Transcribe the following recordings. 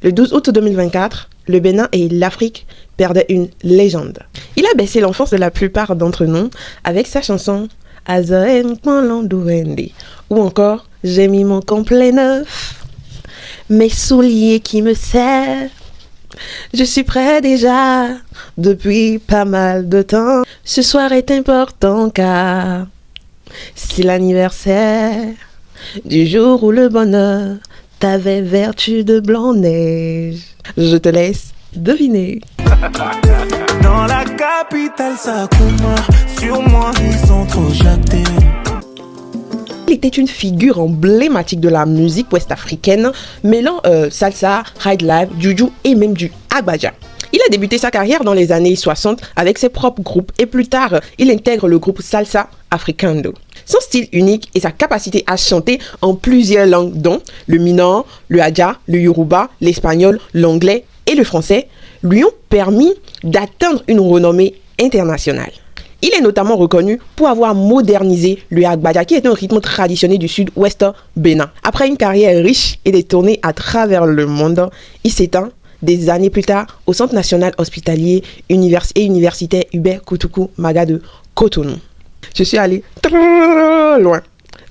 Le 12 août 2024, le Bénin et l'Afrique perdaient une légende. Il a baissé l'enfance de la plupart d'entre nous avec sa chanson Azoen Kwanlandouende ou encore J'ai mis mon complet neuf, mes souliers qui me serrent. Je suis prêt déjà depuis pas mal de temps. Ce soir est important car c'est l'anniversaire du jour où le bonheur t'avait vertu de blanc-neige. Je te laisse deviner. Dans la capitale Sakuma, sur moi ils sont trop jactés. Il était une figure emblématique de la musique ouest-africaine, mêlant salsa, high life, juju et même du agbaja. Il a débuté sa carrière dans les années 60 avec ses propres groupes et plus tard, il intègre le groupe Salsa Africando. Son style unique et sa capacité à chanter en plusieurs langues dont le minor, le hadja, le yoruba, l'espagnol, l'anglais et le français lui ont permis d'atteindre une renommée internationale. Il est notamment reconnu pour avoir modernisé le agbaja qui est un rythme traditionnel du sud-ouest bénin. Après une carrière riche et des tournées à travers le monde, il s'éteint des années plus tard au Centre national hospitalier et universitaire Hubert Koutoukou Maga de Cotonou. Je suis allée très loin.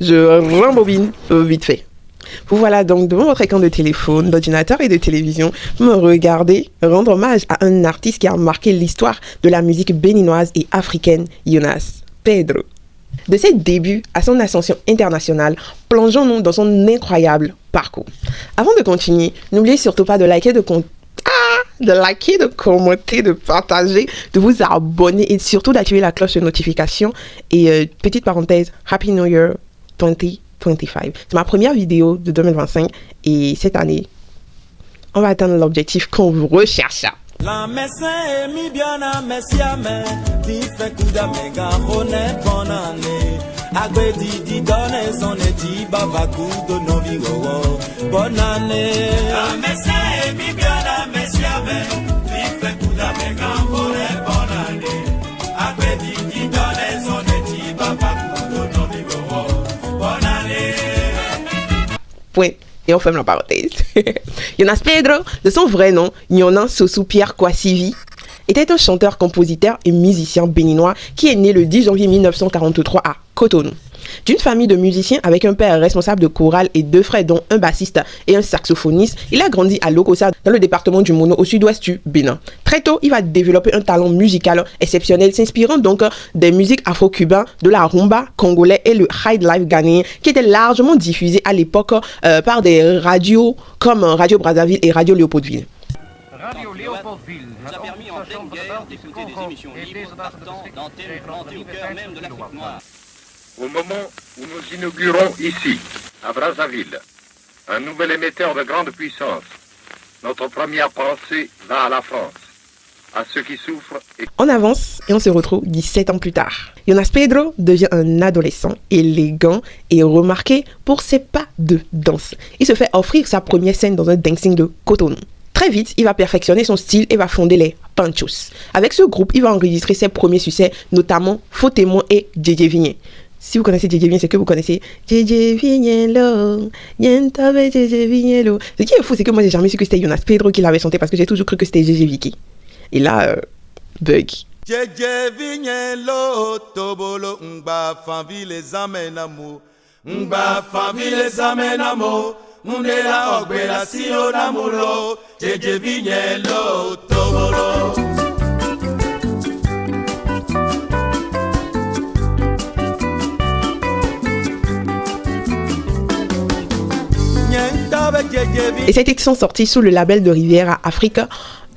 Je rembobine vite fait. Vous voilà donc devant votre écran de téléphone, d'ordinateur et de télévision, me regarder rendre hommage à un artiste qui a marqué l'histoire de la musique béninoise et africaine, Yonas Pedro. De ses débuts à son ascension internationale, plongeons-nous dans son incroyable parcours. Avant de continuer, n'oubliez surtout pas de liker, de commenter, de partager, de vous abonner et surtout d'activer la cloche de notification. Et petite parenthèse, Happy New Year 2025. C'est ma première vidéo de 2025 et cette année, on va atteindre l'objectif qu'on recherche. La messe est mi bien à messiame, ti fait coup d'amega, honnête bonne année. Agbe di donne son eti babakou de novi wowo, bonne année. La messe est mi bien à messiame, ti fait coup d'amega, honnête bonne année. Agbe di donne son eti babakou de novi wowo, bonne année. Point. Et on ferme la parenthèse. Yonas Pedro, de son vrai nom, Yonan Sosou Pierre Kwasivi, était un chanteur, compositeur et musicien béninois qui est né le 10 janvier 1943 à Cotonou. D'une famille de musiciens avec un père responsable de chorale et deux frères dont un bassiste et un saxophoniste, il a grandi à Lokossa dans le département du Mono au sud-ouest du Bénin. Très tôt, il va développer un talent musical exceptionnel, s'inspirant donc des musiques afro-cubaines, de la rumba congolais et le high life ghanéen qui étaient largement diffusés à l'époque par des radios comme Radio Brazzaville et Radio Léopoldville. Radio Léopoldville nous a permis en pleine guerre d'écouter des émissions libres partant d'antennes plantées au cœur même de l'Afrique noire. Au moment où nous inaugurons ici, à Brazzaville, un nouvel émetteur de grande puissance, notre première pensée va à la France, à ceux qui souffrent. On avance et on se retrouve 17 ans plus tard. Yonas Pedro devient un adolescent élégant et remarqué pour ses pas de danse. Il se fait offrir sa première scène dans un dancing de Cotonou. Très vite, il va perfectionner son style et va fonder les Panchos. Avec ce groupe, il va enregistrer ses premiers succès, notamment Faux Témoin et Djé Vigné. Si vous connaissez Djé Vigné, c'est que vous connaissez Djé Vignélo, Yentobe Djé Vignélo. Ce qui est fou, c'est que moi, j'ai jamais su que c'était Yonas Pedro qui l'avait chanté parce que j'ai toujours cru que c'était Djé Vicky. Et là, bug. Djé Vignélo, Tobolo, Ngba, Famille, les amenamo. Ngba, Famille, les amenamo. Mundela, Ogbela, Sio, Namulo. Djé Vignélo, Tobolo. Et cette édition sortie sous le label de Riviera Africa,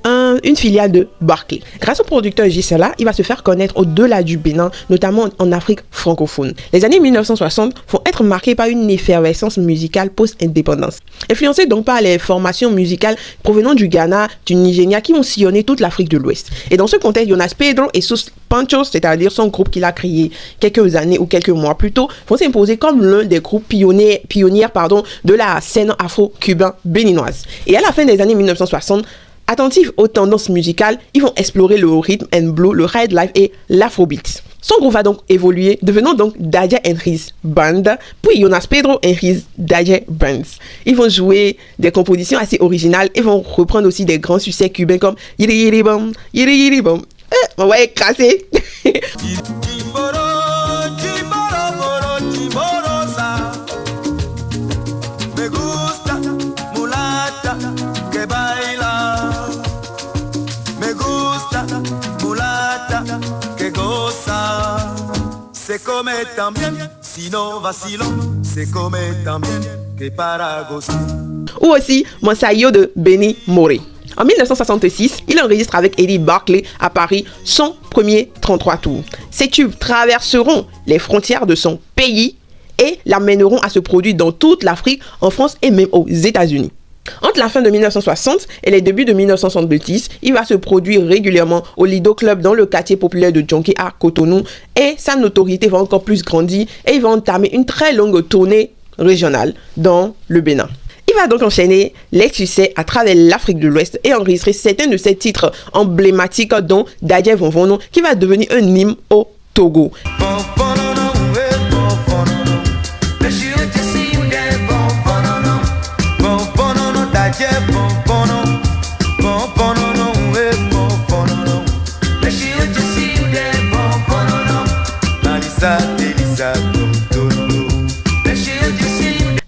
une filiale de Barclay. Grâce au producteur Gisela, il va se faire connaître au-delà du Bénin, notamment en Afrique francophone. Les années 1960 vont être marquées par une effervescence musicale post-indépendance. Influencée donc par les formations musicales provenant du Ghana, du Nigeria, qui ont sillonné toute l'Afrique de l'Ouest. Et dans ce contexte, Yonas Pedro et sus Panchos, c'est-à-dire son groupe qu'il a créé quelques années ou quelques mois plus tôt, vont s'imposer comme l'un des groupes pionniers de la scène afro-cubaine béninoise. Et à la fin des années 1960, attentifs aux tendances musicales, ils vont explorer le rhythm and blues, le high life et l'afrobeat. Son groupe va donc évoluer, devenant donc Dadja and His Band, puis Jonas Pedro and His Dadja Bands. Ils vont jouer des compositions assez originales et vont reprendre aussi des grands succès cubains comme Yiri Yiri Bom, Yiri Yiri Bom. Ouais, cassé. C'est comme también, si no vacilo, c'est comme también que para gozar. Ou aussi Monsayo de Benny Moré. En 1966, il enregistre avec Eddie Barclay à Paris son premier 33 tours. Ces tubes traverseront les frontières de son pays et l'amèneront à se produire dans toute l'Afrique, en France et même aux États-Unis. Entre la fin de 1960 et les débuts de 1970, il va se produire régulièrement au Lido Club dans le quartier populaire de Djonké à Cotonou et sa notoriété va encore plus grandir et il va entamer une très longue tournée régionale dans le Bénin. Il va donc enchaîner les succès à travers l'Afrique de l'Ouest et enregistrer certains de ses titres emblématiques dont Dadja Vonvono qui va devenir un hymne au Togo.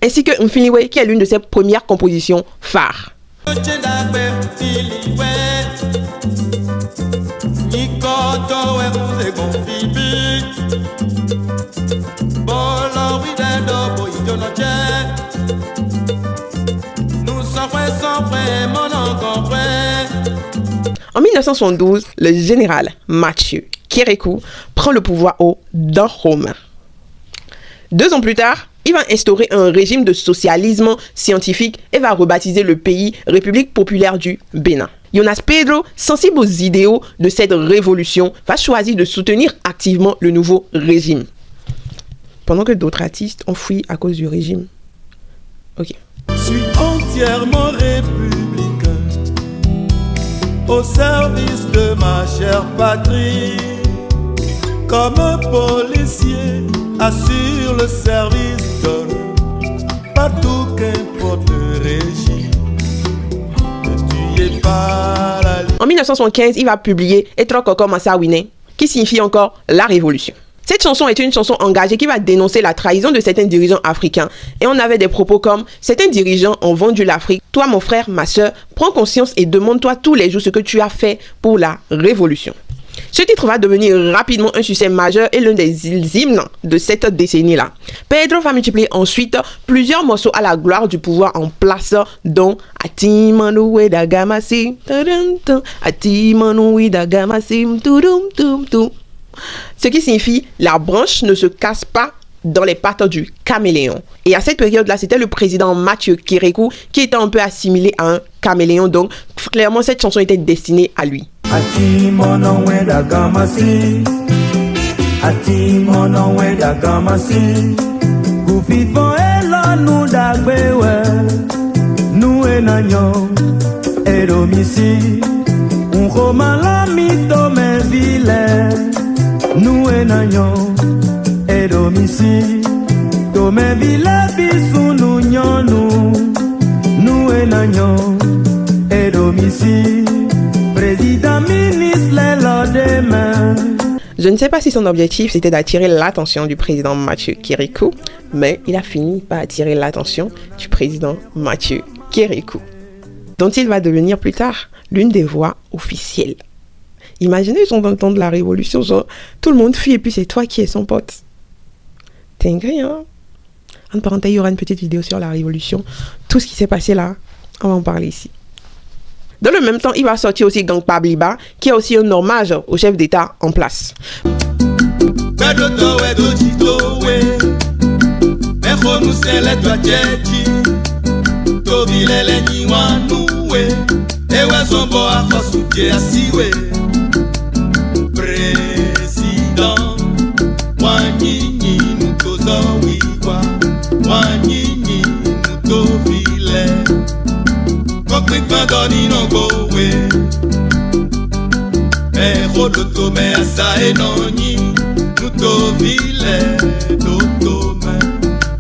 Ainsi que Mfiniwe qui est l'une de ses premières compositions phares. En 1972, le général Mathieu Kérékou prend le pouvoir au Dahomey. 2 ans plus tard, il va instaurer un régime de socialisme scientifique et va rebaptiser le pays République populaire du Bénin. Jonas Pedro, sensible aux idéaux de cette révolution, va choisir de soutenir activement le nouveau régime. Pendant que d'autres artistes ont fui à cause du régime. Ok. Je suis entièrement républicain, au service de ma chère patrie. Comme un policier assure le service d'honneur, partout qu'importe le régime. Ne tuez pas la En 1975, il va publier Etrokoko Massawine, qui signifie encore la révolution. Cette chanson est une chanson engagée qui va dénoncer la trahison de certains dirigeants africains. Et on avait des propos comme « Certains dirigeants ont vendu l'Afrique. Toi, mon frère, ma soeur, prends conscience et demande-toi tous les jours ce que tu as fait pour la révolution. » Ce titre va devenir rapidement un succès majeur et l'un des hymnes de cette décennie-là. Pedro va multiplier ensuite plusieurs morceaux à la gloire du pouvoir en place, dont Atimanoué Dagamasi, Atimanoué Dagamasi, ce qui signifie la branche ne se casse pas dans les pattes du caméléon. Et à cette période-là, c'était le président Mathieu Kérékou qui était un peu assimilé à un caméléon. Donc, clairement, cette chanson était destinée à lui. Atimanoué Dagamasi, Atimanoué Dagamasi, Koufifon ela nou dagbewe, nou enanyo, eromisi, unkomala mito mevile, nou enanyo, eromisi, to mevile bisu nou nyonu, nou enanyo, eromisi. Je ne sais pas si son objectif c'était d'attirer l'attention du président Mathieu Kérékou, mais il a fini par attirer l'attention du président Mathieu Kérékou, dont il va devenir plus tard l'une des voix officielles. Imaginez, ils sont dans le temps de la révolution, genre tout le monde fuit et puis c'est toi qui es son pote. T'es ingrat, hein? En parenthèse, il y aura une petite vidéo sur la révolution. Tout ce qui s'est passé là, on va en parler ici. Dans le même temps, il va sortir aussi Gang Pabliba, qui est aussi un hommage au chef d'État en place.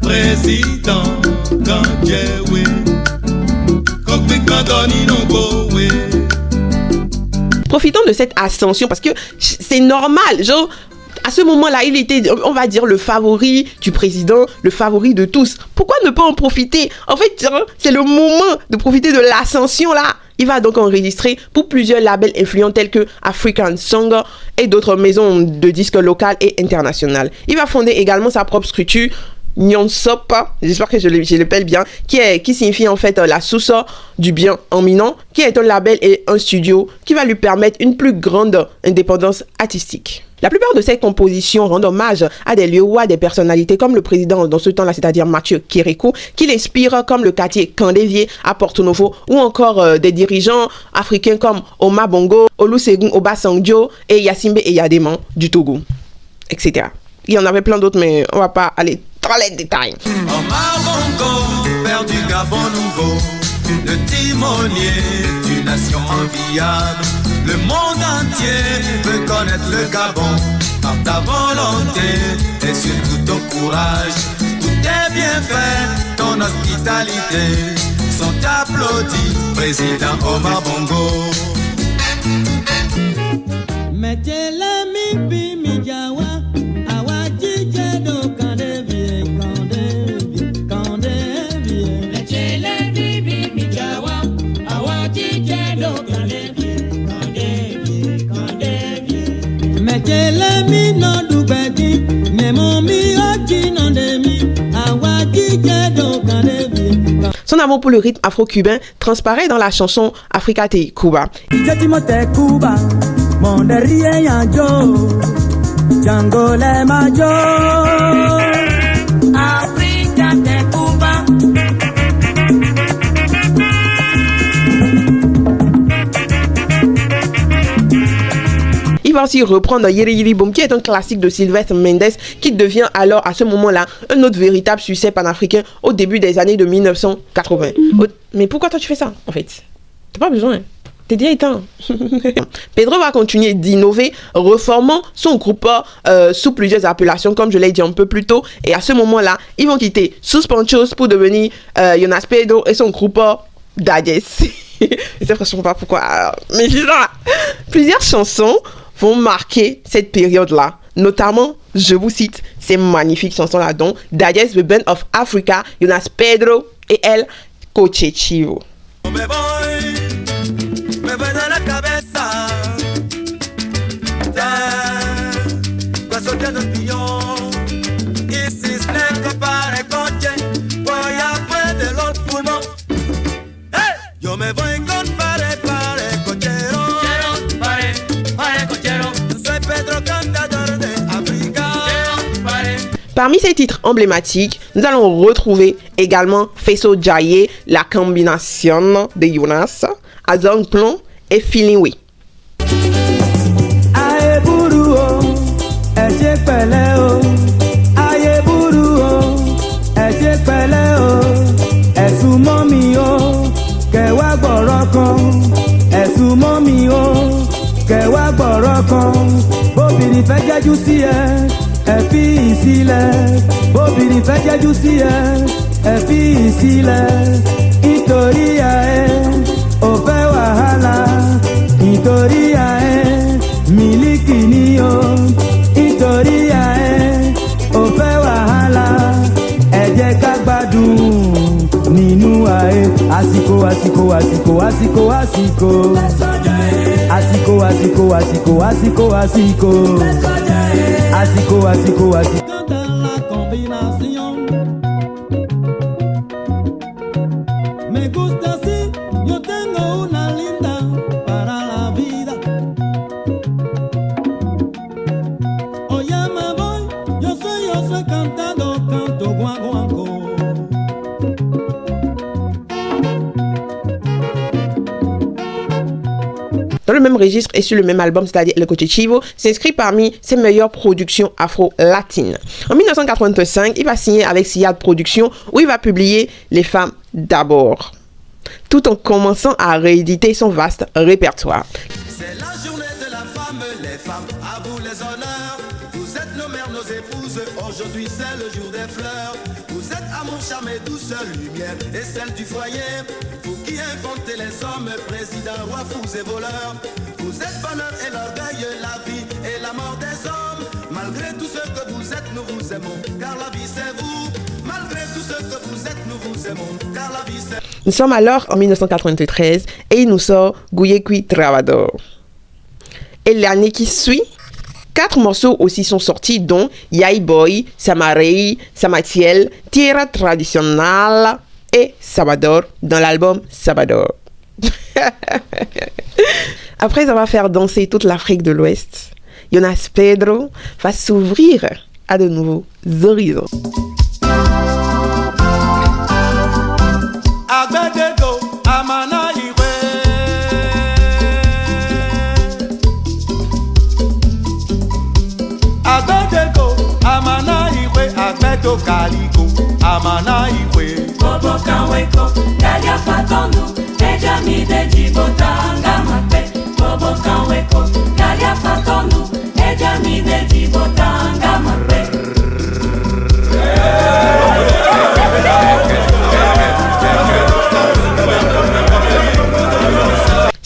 Président Ganjewe, Profitons de cette ascension parce que c'est normal, genre à ce moment-là, il était, on va dire, le favori du président, le favori de tous. Pourquoi ne pas en profiter? En fait, c'est le moment de profiter de l'ascension là. Il va donc enregistrer pour plusieurs labels influents tels que African Song et d'autres maisons de disques locales et internationales. Il va fonder également sa propre structure, Nyonsop, j'espère que je l'appelle bien, qui signifie en fait la source du bien en minant, qui est un label et un studio qui va lui permettre une plus grande indépendance artistique. La plupart de ses compositions rendent hommage à des lieux ou à des personnalités comme le président dans ce temps-là, c'est-à-dire Mathieu Kérékou, qui l'inspire comme le quartier Kandévié à Porto Novo, ou encore des dirigeants africains comme Omar Bongo, Olusegun Obasanjo et Yassimbe Eyadema du Togo, etc. Il y en avait plein d'autres, mais on va pas aller dans les détails. Omar Bongo, père du Gabon nouveau, le timonier d'une nation enviable. Le monde entier veut connaître le Gabon par ta volonté et surtout ton courage. Tout est bien fait, ton hospitalité sont applaudis, président Omar Bongo. Mettez-le mi mijawa. Son amour pour le rythme afro-cubain transparaît dans la chanson Africa Te Cuba. Il va aussi reprendre Yiri Yiri Boom, qui est un classique de Sylvestre Mendes, qui devient alors à ce moment-là un autre véritable succès panafricain au début des années de 1980. Mais pourquoi toi tu fais ça en fait? T'as pas besoin, t'es déjà éteint. Pedro va continuer d'innover, reformant son groupe sous plusieurs appellations, comme je l'ai dit un peu plus tôt. Et à ce moment-là, ils vont quitter Sus Panchos pour devenir Jonas Pedro et son groupe Dadjes. Je sais franchement pas pourquoi, mais c'est ça. Plusieurs chansons vont marquer cette période-là. Notamment, je vous cite ces magnifiques chansons-là, dont Dadjes, The Band of Africa, Jonas Pedro et El Cochechivo. Parmi ces titres emblématiques, nous allons retrouver également Feso Jaye, la combinaison de Jonas, Azong Plon et Feeling Way. Ẹ fi ìsílẹ̀, bóbìnrin fẹ́ jẹ́jú sí ẹ, ẹ fi ìsílẹ̀, nítorí ẹ ò fẹ́ wàhálà, nítorí ẹ mílíkì ni o, nítorí ẹ ò fẹ́ wàhálà, ẹ jẹ́ ká gbádùn nínú ayé. Àsìkò àsìkò àsìkò àsìkò àsìkò àsìkò àsìkò àsìkò àsìkò àsìkò. Asico, asico, asico. La combinación. Me gusta así, yo tengo una linda para la vida. Hoy ya me voy, yo soy cantando, canto guaguancó. Dans le même registre et sur le même album, c'est-à-dire El Cochechivo, s'inscrit parmi ses meilleures productions afro-latines. En 1985, il va signer avec Siad Productions, où il va publier Les Femmes d'abord, tout en commençant à rééditer son vaste répertoire. C'est la journée de la femme, celle du foyer. Vous qui inventez les hommes, présidents, rois, fous et voleurs. Vous êtes bonheur et l'orgueil, la vie et la mort des hommes. Malgré tout ce que vous êtes, nous vous aimons, car la vie c'est vous. Malgré tout ce que vous êtes, nous vous aimons, car la vie c'est... Nous sommes alors en 1993 et il nous sort Guyekui Travador. Et l'année qui suit, 4 morceaux aussi sont sortis, dont Yai Boy, Samarei, Samatiel, Tierra Tradicional et Sabador dans l'album Sabador. Après avoir fait danser toute l'Afrique de l'Ouest, Jonas Pedro va s'ouvrir à de nouveaux horizons. Agbedego amana iwe Agbedego amana iwe Agbedo kaligo amana iwe Bobo kanweko Galia fatonu Ejami de jibotanga makpe Bobo kanweko Galia fatonu Ejami de jibotanga makpe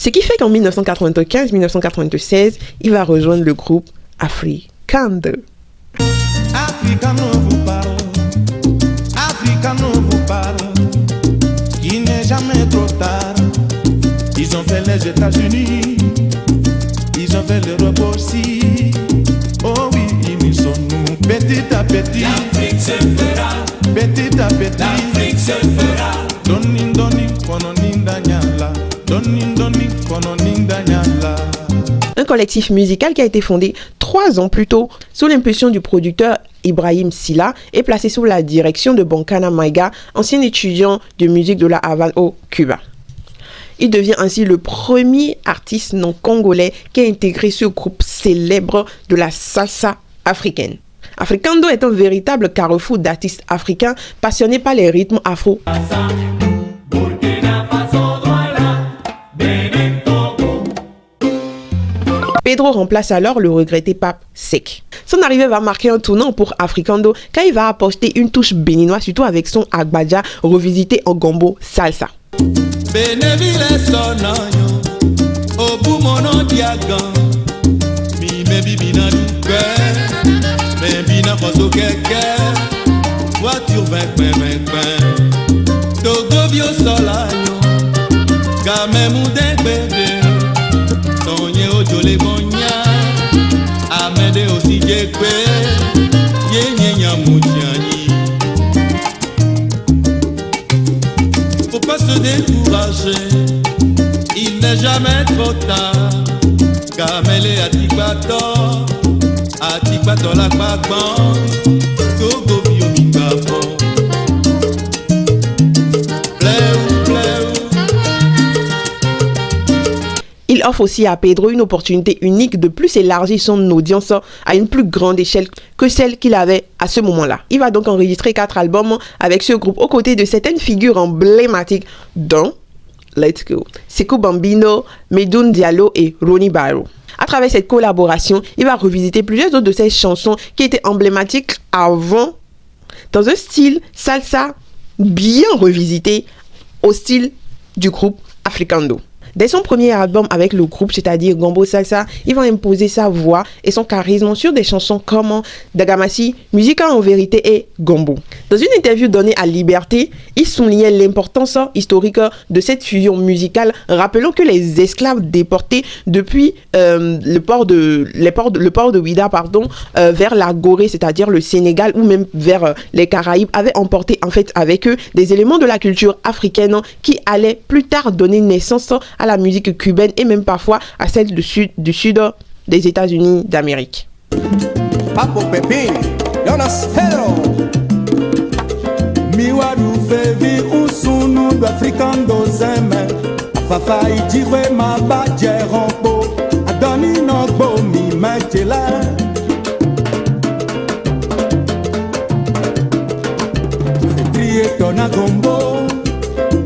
Ce qui fait qu'en 1995-1996, il va rejoindre le groupe Africando. Africano vous parle, Africano vous parle, il n'est jamais trop tard. Ils ont fait les États-Unis, ils ont fait l'Europe aussi. Oh oui, ils sont nous petit à petit. L'Afrique se fera, petit à petit. L'Afrique se fera. Doni doni kono ninda nyala, doni doni kono ninda nyala. Un collectif musical qui a été fondé 3 ans plus tôt sous l'impulsion du producteur Ibrahim Silla et placé sous la direction de Bonkana Maiga, ancien étudiant de musique de la Havane au Cuba. Il devient ainsi le premier artiste non congolais qui a intégré ce groupe célèbre de la salsa africaine. Africando est un véritable carrefour d'artistes africains passionnés par les rythmes afro. Pedro remplace alors le regretté Pape Seck. Son arrivée va marquer un tournant pour Africando car il va apporter une touche béninoise, surtout avec son Agbaja revisité en gombo salsa. Faut pas se décourager, il n'est jamais trop tard. Kamele Atikbato la Kpakban, Togo Bio Mingafon. Il offre aussi à Pedro une opportunité unique de plus élargir son audience à une plus grande échelle que celle qu'il avait à ce moment-là. Il va donc enregistrer 4 albums avec ce groupe aux côtés de certaines figures emblématiques dont Let's Go, Sekou Bambino, Medoune Diallo et Ronnie Barrow. À travers cette collaboration, il va revisiter plusieurs autres de ses chansons qui étaient emblématiques avant, dans un style salsa bien revisité au style du groupe Africando. Dès son premier album avec le groupe, c'est-à-dire Gombo Salsa, il va imposer sa voix et son charisme sur des chansons comme Dagamasi, Musica en vérité et Gombo. Dans une interview donnée à Liberté, il soulignait l'importance historique de cette fusion musicale, rappelant que les esclaves déportés depuis le port de Ouida vers la Gorée, c'est-à-dire le Sénégal ou même vers les Caraïbes, avaient emporté en fait avec eux des éléments de la culture africaine qui allaient plus tard donner naissance à la musique cubaine et même parfois à celle du sud des États-Unis d'Amérique. Papo Pepin, Jonas Pedro. Miwadu fevi usunu do Africando zeme. Afafa ijiwe mabaje rompo. Adoni no gbo mi mejela. Fedriye tona gombo.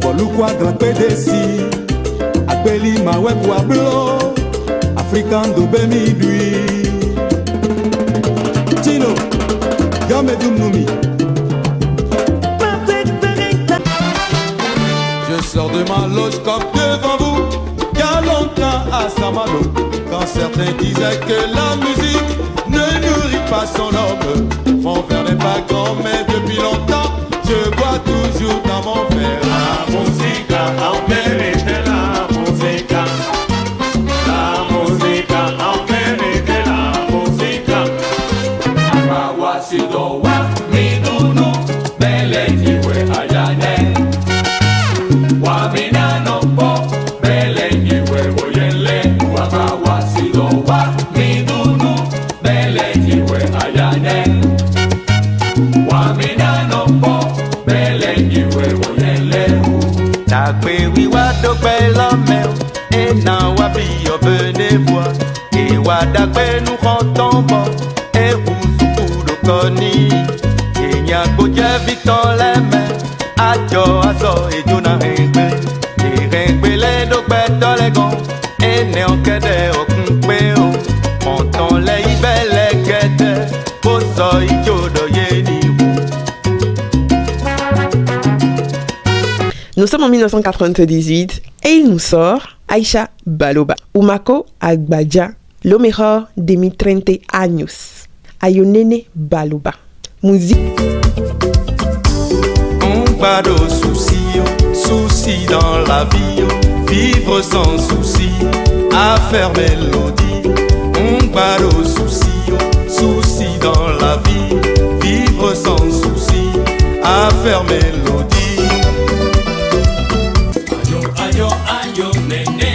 Bolukwa grand pedesi. Agbeli ma webu ablo, Africando bemi dui. Tino, yome dum numi. sors de ma loge comme devant vous. Y'a longtemps à Saint-Malo, quand certains disaient que la musique ne nourrit pas son homme. Mon verre n'est pas grand, mais depuis longtemps, je bois toujours dans mon verre. La musique en vérité, la musique. La musique en vérité, la musique. Amawasidowa, midunu, bele jiwe ayane. Wamina no po, bele jiwe boyele. Amawasidowa, midunu, bele jiwe ayane. Wamina no po, bele jiwe boyele. Tagbe wiwa dogbe l'homme et nan wabi yo venez voir et wadagbe nous rentrons bon et ousuku do koni et nyagbo je viton les mains ajo aso et jona rengbe et rengbe les dogbe dans les gants et ne enkede okunpe o monton les ibele gede bo so ijo do ye ni wu. Nous sommes en 1998 et il nous sort Aisha Baloba, Umako Agbadja, lo mejor de mis 30 años. Ayonene Baloba. Musique. On pas de soucis, soucis dans la vie, vivre sans soucis, à faire mélodie. On pas de soucis, soucis dans la vie, vivre sans soucis, à faire mélodie. Ayo, ayo, nene,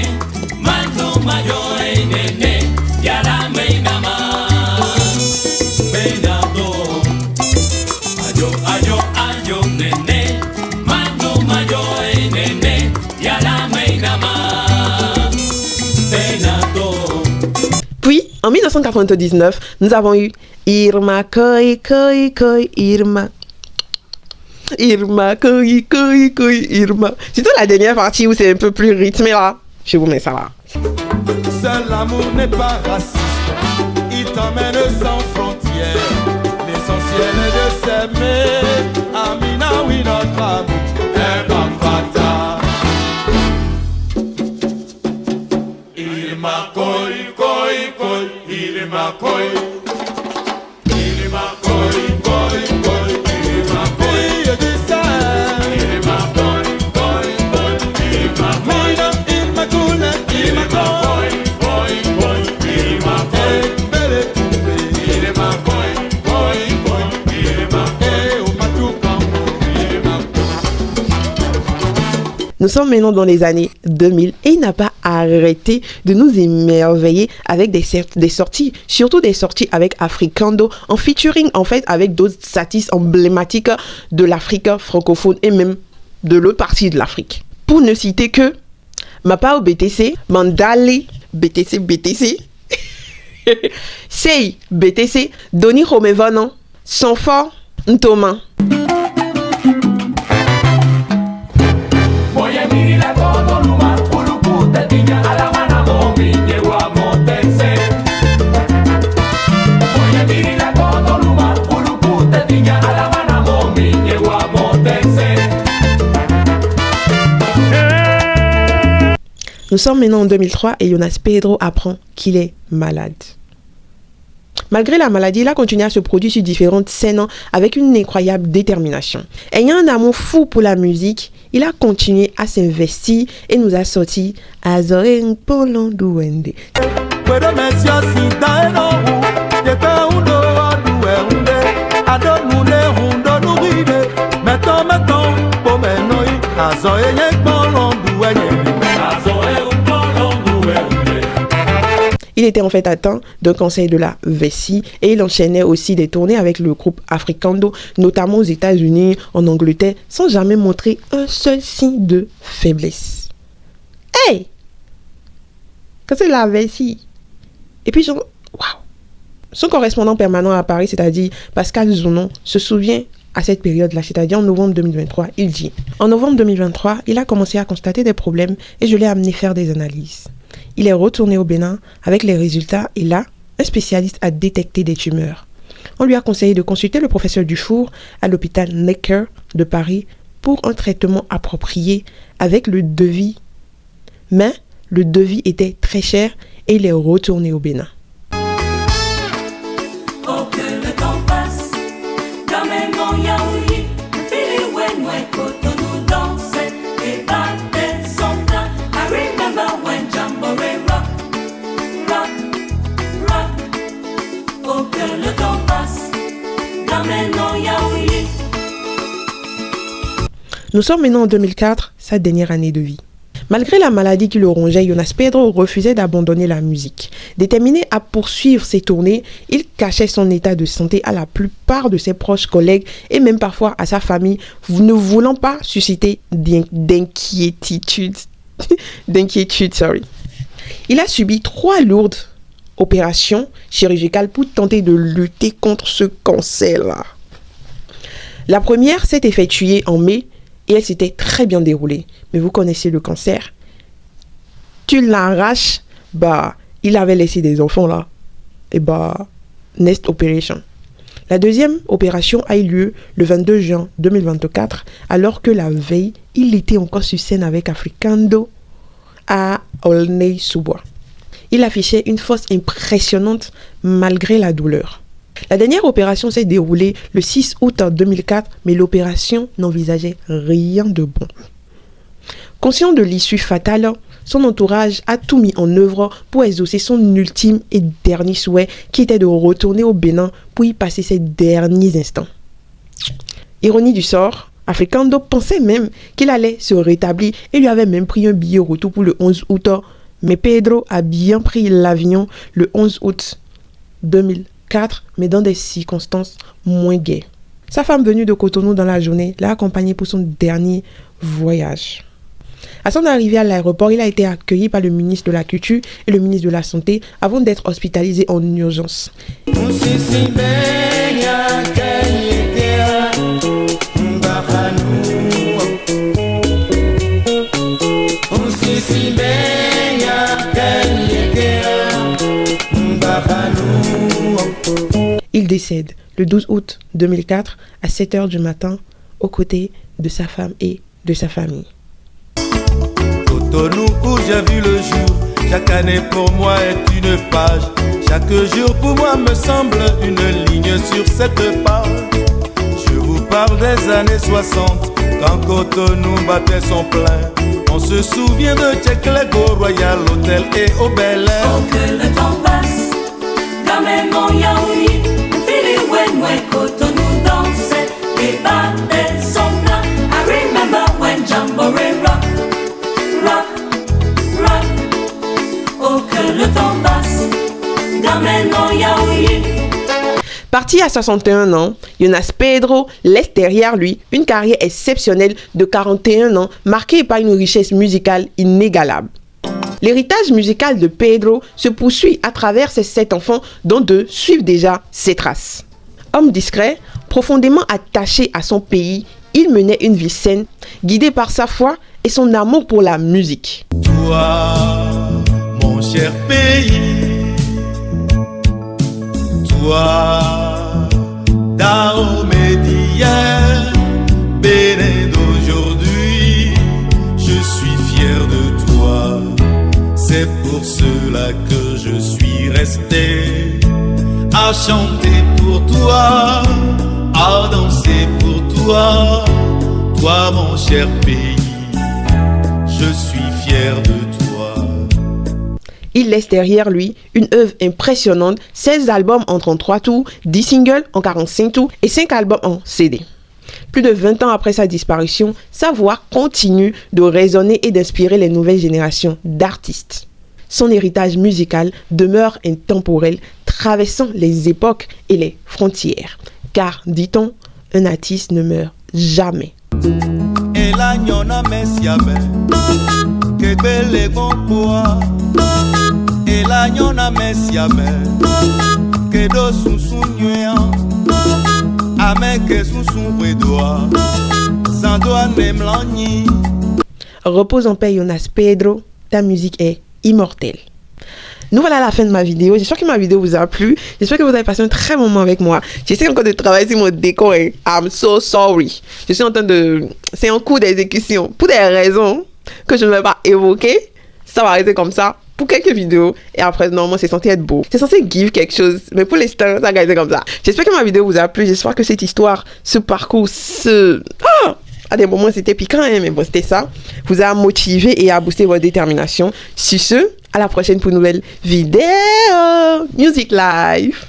mano mayo, nene, yara meinama, benado. Ayo, ayo, ayo, nene, mano mayo, nene, yara meinama, benado. Puis, en 1999, nous avons eu Irma Koi Koi Koi Irma. Irma, Koi, Koi, Koi, Irma. Surtout la dernière partie où c'est un peu plus rythmé là. Je vous mets ça là. Seul l'amour n'est pas raciste, il t'emmène sans frontières. L'essentiel est de s'aimer. Amina, oui, notre amour est bambata. Irma, Koi, Koi, Koi, Irma, Koi. Irma, Koi, Koi, Koi, Irma, Koi. Nous sommes maintenant dans les années 2000 et il n'a pas arrêté de nous émerveiller avec des sorties, surtout des sorties avec Africando, en featuring en fait avec d'autres artistes emblématiques de l'Afrique francophone et même de l'autre partie de l'Afrique. Pour ne citer que Mapao BTC, Mandali BTC BTC, Sei BTC, Doni Romevano, Sanfort Ntoma. Nous sommes maintenant en 2003 et Jonas Pedro apprend qu'il est malade. Malgré la maladie, il a continué à se produire sur différentes scènes avec une incroyable détermination. Ayant un amour fou pour la musique, il a continué à s'investir et nous a sorti Azoren Polon Duende. Il était en fait atteint d'un cancer de la vessie et il enchaînait aussi des tournées avec le groupe Africando, notamment aux États-Unis, en Angleterre, sans jamais montrer un seul signe de faiblesse. Hey! Cancer de la vessie. Et puis, waouh! Son correspondant permanent à Paris, c'est-à-dire Pascal Zounon, se souvient à cette période-là, c'est-à-dire en novembre 2023, il dit « En novembre 2023, il a commencé à constater des problèmes et je l'ai amené faire des analyses. Il est retourné au Bénin avec les résultats et là, un spécialiste a détecté des tumeurs. On lui a conseillé de consulter le professeur Dufour à l'hôpital Necker de Paris pour un traitement approprié avec le devis. Mais le devis était très cher et il est retourné au Bénin. Oh, que le temps passe, dans mes noms Yaoui, Fili Wenwe, Cotonou dansait et battait son plein. I remember when Jamboree rock, rock, rock. Oh, que le temps passe, dans mes noms Yaoui. Nous sommes maintenant en 2004, sa dernière année de vie. Malgré la maladie qui le rongeait, Jonas Pedro refusait d'abandonner la musique. Déterminé à poursuivre ses tournées, il cachait son état de santé à la plupart de ses proches collègues et même parfois à sa famille, ne voulant pas susciter d'inquiétude. Il a subi 3 lourdes opérations chirurgicales pour tenter de lutter contre ce cancer-là. La première s'est effectuée en mai et elle s'était très bien déroulée. Mais vous connaissez le cancer. Tu l'arraches, il avait laissé des enfants là. Et next operation. La deuxième opération a eu lieu le 22 juin 2024, alors que la veille, il était encore sur scène avec Africando à Aulnay-sous-Bois. Il affichait une force impressionnante malgré la douleur. La dernière opération s'est déroulée le 6 août 2004, mais l'opération n'envisageait rien de bon. Conscient de l'issue fatale, son entourage a tout mis en œuvre pour exaucer son ultime et dernier souhait, qui était de retourner au Bénin pour y passer ses derniers instants. Ironie du sort, Africando pensait même qu'il allait se rétablir et lui avait même pris un billet au retour pour le 11 août, mais Pedro a bien pris l'avion le 11 août 2004, mais dans des circonstances moins gaies. Sa femme venue de Cotonou dans la journée l'a accompagné pour son dernier voyage. À son arrivée à l'aéroport, il a été accueilli par le ministre de la Culture et le ministre de la Santé avant d'être hospitalisé en urgence. Il décède le 12 août 2004 à 7h du matin aux côtés de sa femme et de sa famille. Cotonou où j'ai vu le jour, chaque année pour moi est une page. Chaque jour pour moi me semble une ligne sur cette page. Je vous parle des années 60, quand Cotonou battait son plein. On se souvient de Tchèque-Lego, Royal Hotel et au Bel Air. Oh, que le temps passe, quand même mon Yaoui, Fili Wenwe, Cotonou dansait et battait son plein. I remember when Jamboree rock, rock, rock. Oh, que le temps passe, quand même mon Yaoui. Parti à 61 ans, Jonas Pedro laisse derrière lui une carrière exceptionnelle de 41 ans marquée par une richesse musicale inégalable. L'héritage musical de Pedro se poursuit à travers ses 7 enfants, dont 2 suivent déjà ses traces. Homme discret, profondément attaché à son pays, il menait une vie saine, guidé par sa foi et son amour pour la musique. Toi, mon cher pays, toi, Dahomey d'hier, Bénin d'aujourd'hui, je suis fier de toi. C'est pour cela que je suis resté à chanter pour toi, à danser pour toi, toi mon cher pays, je suis fier de toi. Il laisse derrière lui une œuvre impressionnante, 16 albums en 33 tours, 10 singles en 45 tours et 5 albums en CD. Plus de 20 ans après sa disparition, sa voix continue de résonner et d'inspirer les nouvelles générations d'artistes. Son héritage musical demeure intemporel, traversant les époques et les frontières. Car, dit-on, un artiste ne meurt jamais. Repose en paix, Jonas Pedro, ta musique est immortelle. Nous voilà à la fin de ma vidéo. J'espère que ma vidéo vous a plu. J'espère que vous avez passé un très bon moment avec moi. J'essaie encore de travailler sur mon décor. I'm so sorry. Je suis en train de... C'est en cours d'exécution. Pour des raisons que je ne vais pas évoquer. Ça va rester comme ça pour quelques vidéos. Et après, normalement, c'est censé être beau. C'est censé give quelque chose. Mais pour l'instant, ça va rester comme ça. J'espère que ma vidéo vous a plu. J'espère que cette histoire, ce parcours, à des moments, c'était piquant, hein, mais bon, c'était ça. Vous a motivé et a boosté votre détermination. Sur ce, à la prochaine pour une nouvelle vidéo. Music Life.